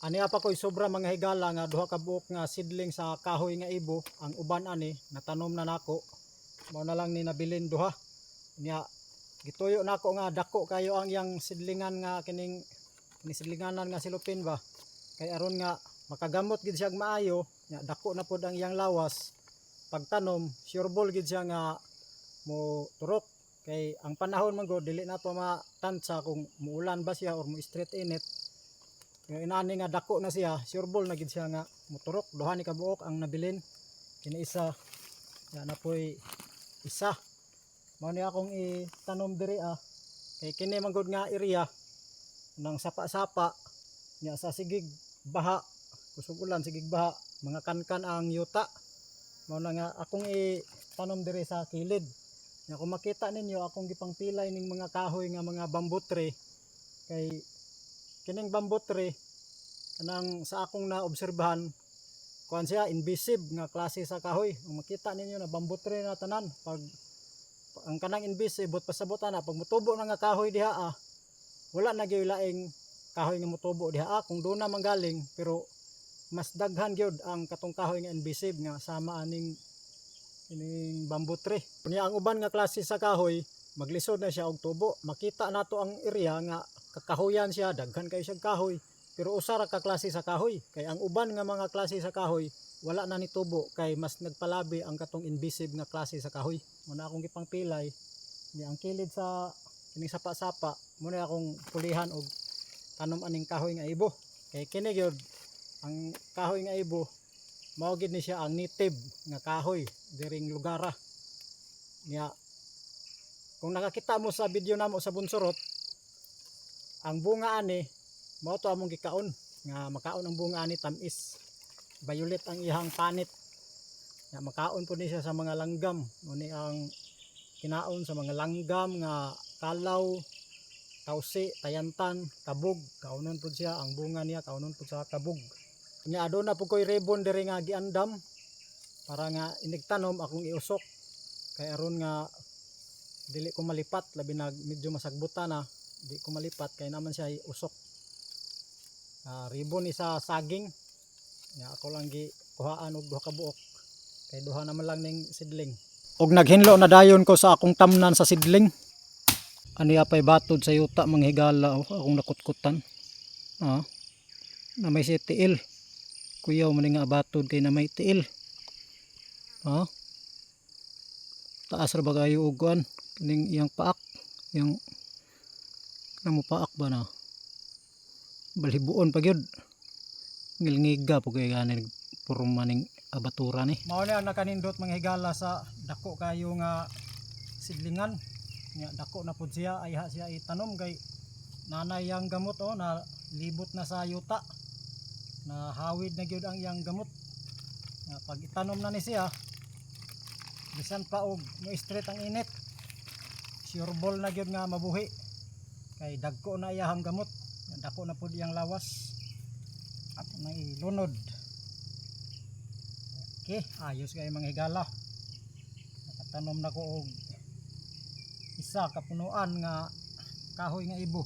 Ani apa ko'y sobra mga higala nga duha ka buok nga sidling sa kahoy nga ibo ang uban ani natanom na nako. Mao na lang ni nabilin duha. Nya gituyo nako nga dako kayo ang yang sidlingan nga kining sidlinganan nga silupin ba. Kay aron nga makagamot gid siya maayo, nya dako na pod ang iyang lawas. Pagtanom, sure ball gid siya nga mo turok. Kay ang panahon man go dili na to matansa kung muulan ba siya or mo straight init. Yung inani nga dako na siya, sure ball na gid siya nga moturok. Duha ni kabuok ang nabilin. Kini isa, ya na po'y isa. Mao ni akong itanom diri Kay kini man gud nga area nang sapa-sapa nya sa sigig baha, kusog ulan sigig baha, mga kankan ang yuta. Mao na nga akong itanom diri sa kilid. Nya kung makita ninyo akong gipangpilay ning mga kahoy nga mga bamboo tree kay kining bamboo tree kanang sa akong naobserbahan kuan siya invisive nga klase sa kahoy. Kung makita ninyo na bamboo tree na tanan, pag ang kanang invisive bot pasabot na pag mutubo na nga kahoy diha wala na gyud laing kahoy nga mutubo diha kung doon na manggaling, pero mas daghan gyud ang katong kahoy nga invisive nga sama aning ining bamboo tree. Kunya ang uban nga klase sa kahoy maglisod na siya og tubo. Makita nato ang area nga kakahoyan siya, daghan kayo siya kahoy, pero usa ra ka klase sa kahoy. Kay ang uban nga mga klase sa kahoy wala na ni tubo kay mas nagpalabi ang katong invisive nga klase sa kahoy. Muna akong gipangpilay ni ang kilid sa kining sapa-sapa muna akong pulihan og tanom aning kahoy nga ibo. Kay kini gyud ang kahoy nga ibo mao gid ni siya ang native nga kahoy diring lugara. Nya kung nakakita mo sa video namo sa bunsurot, ang bunga ani mao to among gikaon nga makaon ang bunga ani tamis. Violet ang ihang panit. Nya makaon po ni siya sa mga langgam. Muni ang kinaon sa mga langgam nga kalaw, tawsi, tayantan, kabug. Kaunon po siya ang bunga niya, kaunon po sa kabug. Nya aduna po ko'y ribbon diri nga giandam para nga inigtanom akong iusok. Kay aron nga dili ko malipat, labi na medyo masagbutan na, di ko malipat kay naman siya usok. Ribbon ni sa saging. Nya ako lang gi kuhaan og duha ka buok. Kay duha naman lang ning sidling. Og naghinlo na dayon ko sa akong tamnan sa sidling. Ani apay batod sa yuta mga higala akong nakutkutan. Na may si tiil. Kuyaw man nga batod kay na may tiil. Taas ra bagayo og kuan kining iyang paak, yang namo paak ba na. Balhibuon pa gyud. Ngilngiga po kay ganin puro maning abatura ni. Mao ni ang nakanindot mga higala sa dako kayo nga sidlingan. Nya dako na pud siya ay siya itanom kay nanay yang gamot na libot na sa yuta. Na hawid na gyud ang iyang gamot. Nga pag itanom na ni siya, bisan pa og mo straight ang init, sure ball na gyud nga mabuhi. Kay dagko na iyang gamot, dako na pud iyang lawas. At na ilunod. Okay, ayos kay mga higala. Nakatanom na ko og isa ka punuan nga kahoy nga ibo.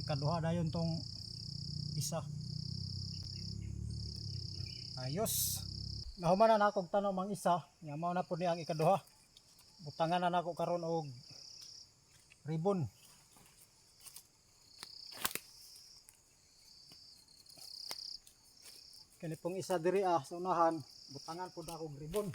Ikaduha dayon tong isa. Ayos. Nahuman na akong tanom ang isa, nga mao na pud ni ang ikaduha. Butangan na nako karon og ribbon. Kani pong isa diri sa unahan, butangan pud ako og ribbon.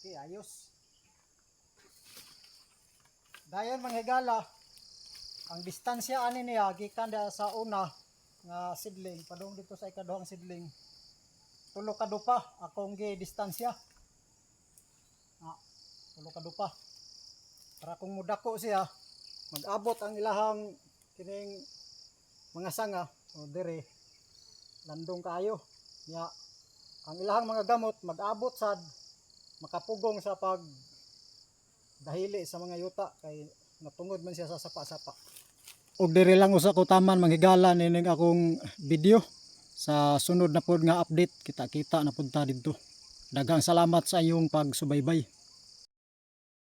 Okay, ayos. Dayon mga higala, ang distansya ani niya gikan sa una nga sidling padung dito sa ikaduhang sidling. 3 ka dupa akong gi distansya. 3 ka dupa. Para kung mudako siya, mag-abot ang ilahang kining mga sanga o dire landong kayo. Ya, ang ilahang mga gamot mag-abot sad makapugong sa pag dahili sa mga yuta kay natungod man siya sa sapa-sapa. Og diri lang usa ko taman manghigala nining akong video. Sa sunod na pod nga update kita-kita na pud ta didto. Daghang salamat sa iyong pagsubaybay.